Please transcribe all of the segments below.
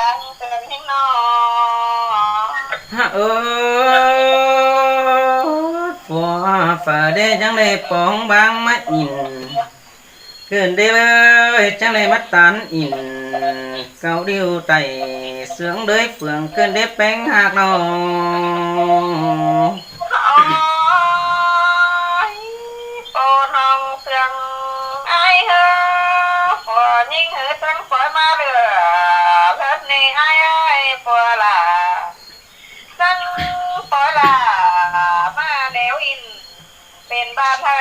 ดังเตือนให้นอฮะฝัวฝ่าเดจังเลยปองบางมะอินเกินได้เลยจังเลยมัดตันอินเกาดิวไตเสืองเด้ยเฟืองเกินได้แป้งหักนอโอ้น้องเสียงไอ้เฮอฝัวยิ่งเฮอตั้งฝัวมาเรือเลิศนี่ไอ้ฝัวล่ะตั้งฝัวล่ะมาเดวอินเป็นบ้านเธอ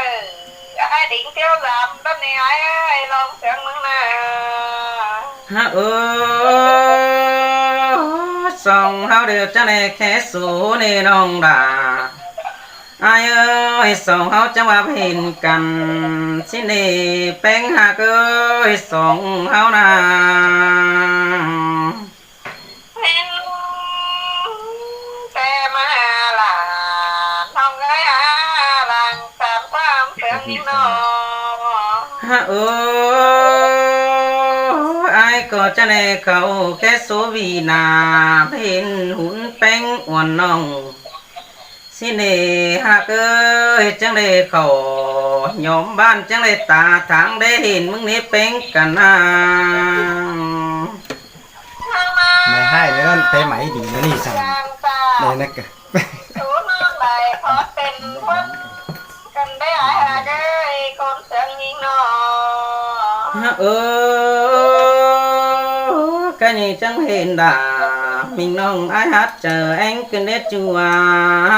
ไอ้ดิ่งเที่ยวลำต้นนี่ไอ้ลองเสียงมึงนะฮะสองเฮาเดือดจังเลยแค่สูนี่น้องด่าไอ้เอ้ยสองเฮาจะว่าเห็นกันสินี่แป้งหักเอ้ยสองเฮานาเห็นแต่มาล่ะน้องเอ้ยหลังตามความเสียงนี่น้องฮะไอ้ก็จะในเขาแค่โซวีนาเห็นหุ่นแป้งอ่อนน้องสิเนหักเอ้ยจังเลยเขายอมบ้านจังเลยตาทางได้เห็นมึงนี่เป็นกันนะไม่ให้เลยนั่นเตะไหมดีนะนี่สั่งเลยนะกะสูน้องไหลขอเป็นคนกันได้หายเด้อคนเสียงยิงน้องcái gì chẳng hiện đã mình nông ai hát chờ anh cứ nét chùa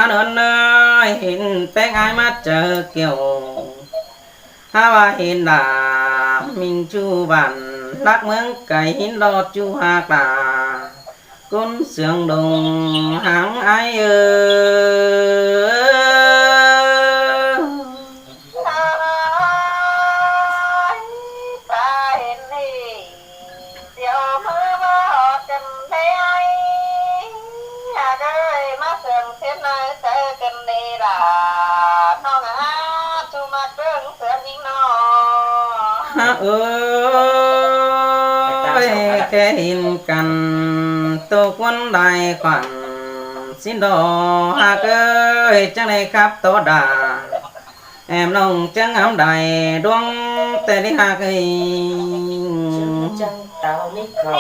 đơn ơi hiện tên ai mắt chờ kiểu ha và hiện đã mình chu bản lắc mướn cái hiện lo chu hạc đã con sương đồng hàng ai ơi ơi cái hình cần tô quân đại khoản xin đồ hạc ơi chẳng này khắp tô đà em nông chẳng ấm đại đuông tê đi hạc ơi chẳng tao ní cầu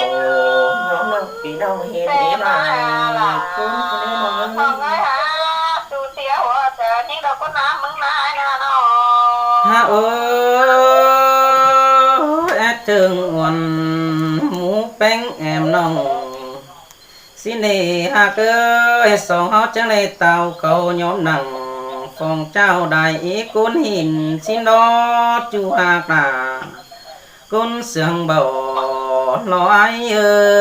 nhóm nông kỳ đâu hiền ý mà cũng có nên nông không ơi hả chú tía hoa chờ nhưng đâu có nám mừng nai nè nó ha thương nguồn mũ bánh em nông xin đi hạ cơ song hót chẳng này tàu cầu nhóm nặng phòng trao đại ý cuốn hình xin đó chú hạ cả cuốn sương bầu lo ai ơi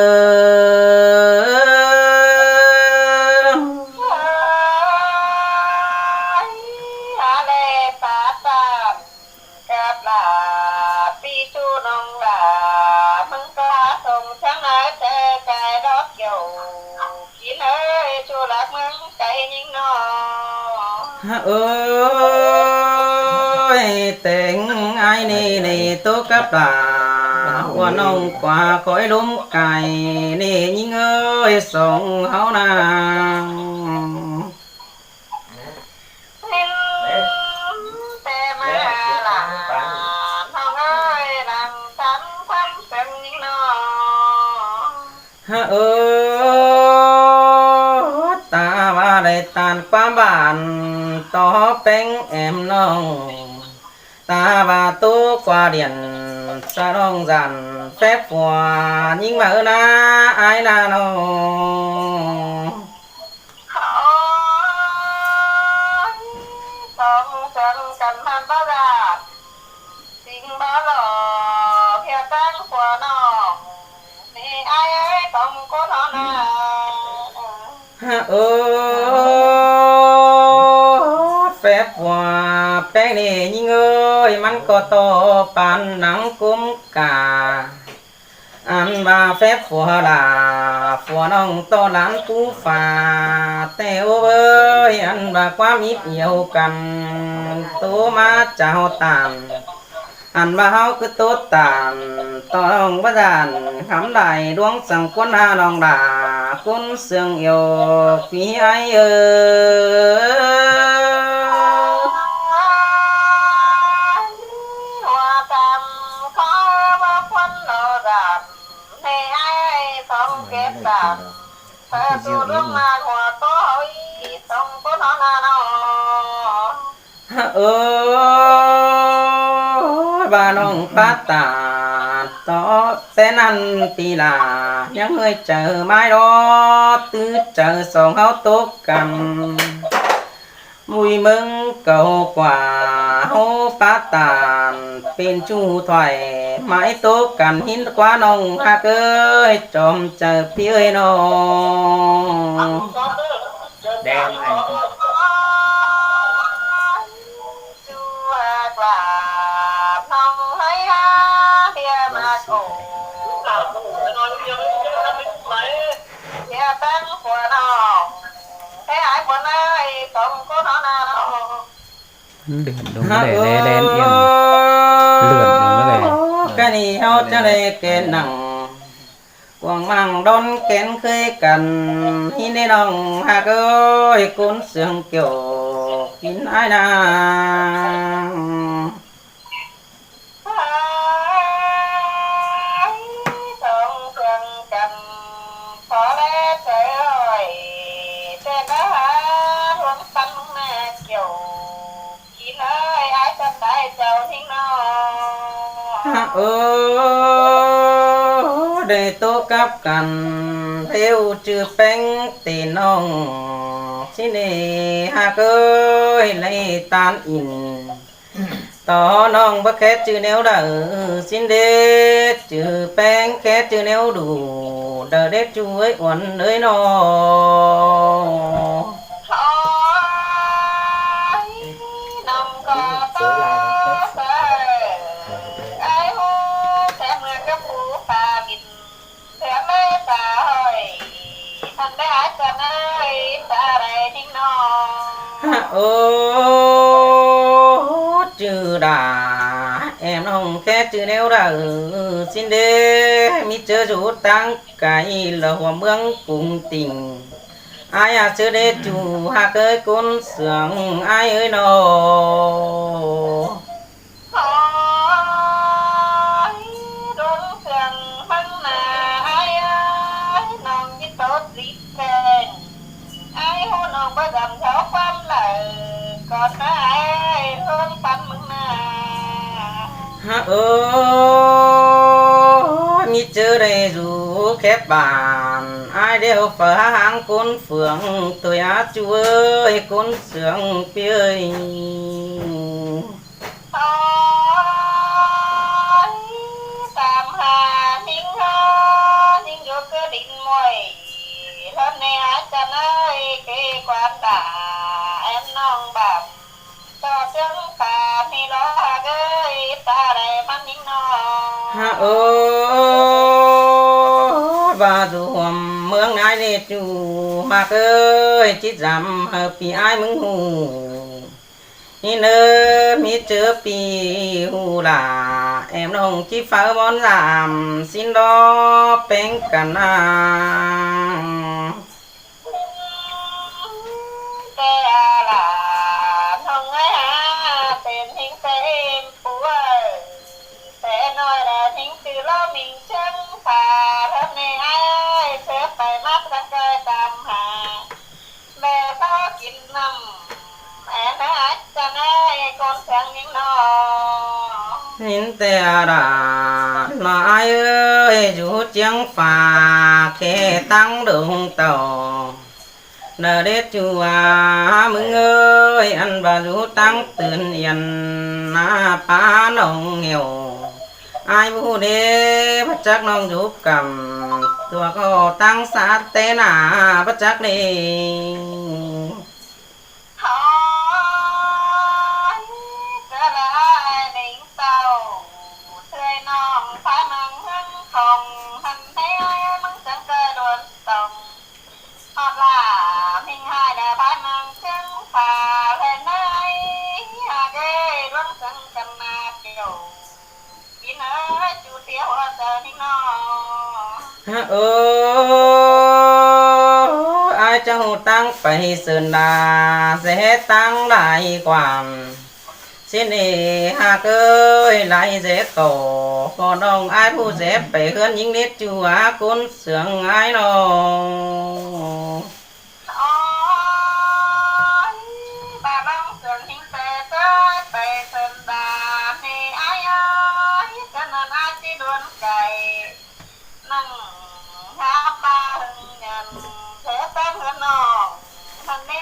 tình ai nè nè tốt cấp là qua nông qua cõi lúm cài nè nhưng ơi sống háo nàng ta va đây tàn qua bản to bánh em nông ta và tu qua điện sa đông dàn phép phùa nhưng mà na ai na nó sống chân cần han bao giờ tình bao giờ theo tăng của nó thì ai ấy không có nó nè phép hòa bé này nhưng ơi mắn có to pan nắng cúm cả ăn và phép hòa là hòa nông to lán tú phà teo ơi ăn và quá mít nhiều cần tú má chào tàn อันว่าเฮาคือโตตานต้องประดานคำใดดวงสังกวนหาน้องดาคุณเสียงโยพี่ไอหัวจำขอว่าคนโนรันในไอ้สองเก็บดันเธอสูดลงมาหัวโตอีสองคนนอนนอน เออบาน้องปาตาต่อแต่นั้นตีลายังเคยเจอไม้รอตื้อเจอสองเฮาตกกันมุยมึงเก่ากว่าเฮาปาตานเป็นชู้ถอยไม้ตกกันหินกว่าน้องฮักเอ้ยจอมเจอพี่เอ้ยน้อง แดงไอ้ กราบน้องให้หาเพียมาโกเพียตั้งหัวน้องให้หายหัวน้อยต้องก็น้องน้อง เดือดลงมาแหล่แลนเอียงเลือดลงมาแหล่ cái này áo cho đây cái nặng quang mang đón kén khơi cần hi nên lòng hà ơi cuốn sương kiểu kín ai nàngต้องเครื่องกันพอแล้วเจ้ยแต่ก็หารวมกันแม่เกี่ยวกินเลยไอ้จะได้เจ้าทิ้งน้อง để tô cắp cần theo chữ bánh tiền nong xin đi hà ơi lấy tan in tỏ nong bất khét chữ nếu đỡ xin đi chữ bánh khét chữ nếu đủ đỡ đếp chú ấy uẩn ơi nó น้องก็ต้องใส่ไอ้หูแต่เมื่อกับผู้ปาบินแต่ไม่ตาหอยท่านได้อาจจะได้ตาไรทิ้งน้อง ô chữ đà em nong khét chữ nếu đỡ xin đi mi chớ chú tăng cái là hòa mương cùng tình ai à chưa để chủ hạ ơi con sướng ai ơi nó ขอยดวงเสียงมันนาไอ้น้องยิ่งโตรีบแทงไอ้หูน้องประดำเท้าความเลยก่อนนะไอ้ล้นปันมึงนา hạ ơi mi chưa để dù khép bàn ai đều phở hàng con phượng tôi á chú ơi con sướng phía ơi โอ้ยตามหาทิ้งหาทิ้งอยู่ก็ดินมวยรถในอาจจะน้อยเกกวาดด่าแอมน้องแบบต่อเสียงตาที่รอเกยตาได้มันยิ่งน้อง hạ ơi và dù hòm mương ai để chủ mà ơi chỉ dám hợp vì ai mừng hù ni nơ mi chớ pi hù là em nông chỉ phá món làm xin đó bén cả na แต่ละน้องไอ้หาเป็นทิ้งเต็มปัวแต่น้อยละทิ้งคือล้อมิงเชิงผ่าเริ่มในไอ้เสือไปมัดรังเกยตามหาแม่เขากินน้ำแอนนะอาจจะได้คนเสียงยิ่งน้อง nhìn tè đà là ai ơi dù tiếng phà khe tăng đường tàu nợ đết chùa mừng ơi ăn bà dù tăngตื่นyên na phá nông nghèo ai bu đê bắt chắc nông giúp cầm tua có tăng sát tế nà bắt chắc đi ขอยจะได้หนิงเศร้าเธอน้องพานังหันของหันให้มึงจังเกิดโดนส่งฮอดล่ามิงหายได้พานังจังป่าเลยนายหากเอ้ยร้องจังกันมาเกี่ยว เออai châu tăng phải sơn đà sẽ tăng lại quảng xin đi hạ ơi lại dễ tổ còn ông ai phụ dễ phải hơn những nét chùa cún sướng ai nó ôi bà băng sườn hình tề tới tề sơn đà thì ai ơi cho nên ai chỉ luôn cày nâng há ba hưng nhận thế tên hơn nọ thành đi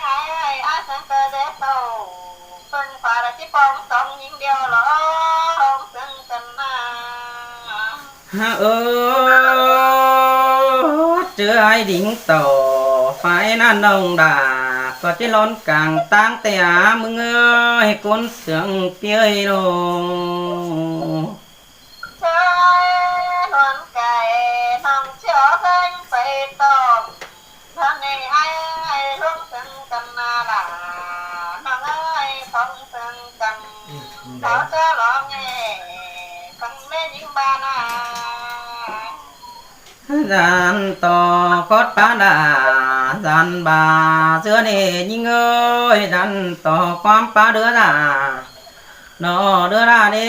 ai sướng tề để tàu phân phá là chỉ phong xong những điều lỡ không sướng tình chưa ai đỉnh tổ phải nan nông đà có chỉ lon càng tăng tè mừng ơi con sướng piơi đồ chơi luôn cày thằng chiều thanh phải tôm thằng này ai luôn sướng tình là thằng ơi không sướng tình thảo cho lo nghe thằng mê những ba na gian to cốt ba đà gian bà xưa này nhưng ơi gian to quam ba đứa là nó đưa ra đi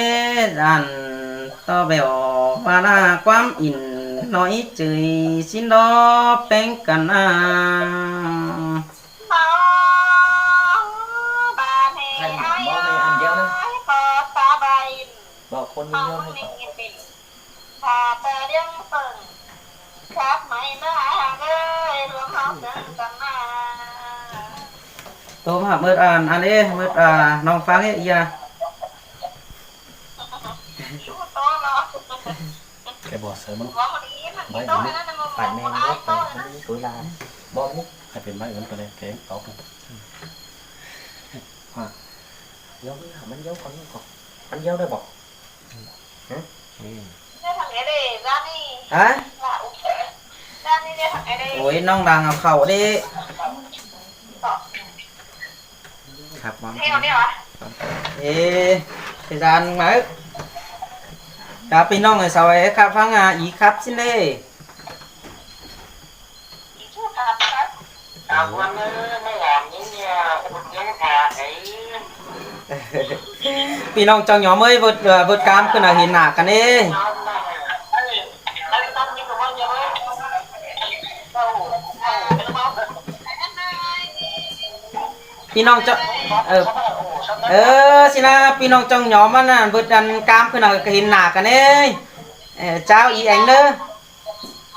gian to bèo và là quam in nói chửi xin đó bên cạnh bà này ai ơi có ta bay บอกคน เอา เยอะ คน ให้ นี้เป็นพาเธอเลี้ยงเปิ่งครับไม่เมื่อหางเอ้ยรวมเขาเดินกันมา tôi mà mượt anh đi mượt nong phá cái gì à ชูโตเนาะ แกบอกเสริมมัน ว่ามันดีมันโตแล้วนะมึง ป่านแมง มัน เย ไอ้ อะ โต คน นะ นี้ตัวลานบอกนี่ ให้เป็นไม้อื่นไปเลยแกงตอก เยอะไม่หามันเยอะคนนี้ก่อนมันเยอะได้บอก ได้ทางไหนดีร้านนี้ hả ร้านอุ๊บร้านนี้ได้ทางไหนดี ôi nong đằng học khẩu đi ครับวาง เที่ยวนี่เหรอ thì thời gian mấy đã pin nong rồi sau ấy khắp phăng ý khắp xin đi ชูครับครับเอาวันนี้ไม่หลามยิ่งเนี่ยยิ่งขาไอ้ pin nong trong nhóm ơi vượt vượt cam cứ là hiền nạ cả đi น้องน่ะเฮ้ยไอ้ตั้มนี่ก็ว่าเยอะเลยเอ้าเป็นบ้าไอ้นั่นไง pin nong cho xin là pin nong trong nhóm á vượt đàn cam cứ là hiền nạ cả đi chào ý anh đó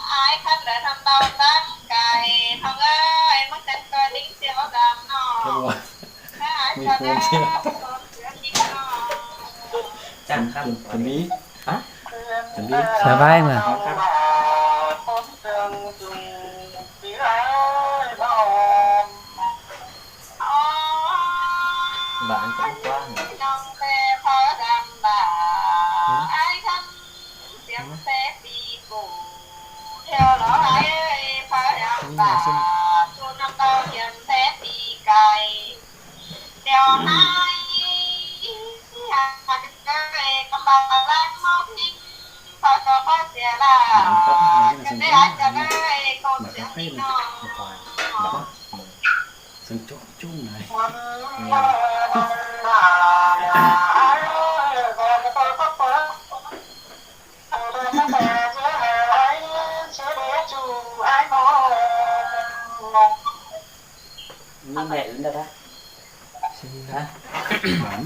ไอ้ขั้นเดินทำเตาตั้งไก่ทองเอ้ยมันเป็นตัวดิ้งเสียวดำเนาะ แกบอก ไอ้ตัวเด้อเสือดิ้งเนาะ จังครับ ถึงนี้ถึงนี้ สบายมา ต้นเตืองจุงสีไอ้บ้าอ๋อ บ้านก็กว้าง น้องเตะพอดำบ่าไอ้ขั้นเสียงเตะปีกูเที่ยวหล่อไอ้พอดำบ่าชูน้ำเต้าเขียนเตะปีไก่เดี๋ยวให้ con bà lan móc nhinh sao cho có xe là cái đấy anh cho cái con sẽ đi nó ซึ่งจุ้งจุ้งไหน นี่แม่อื่นได้ปะ หวาน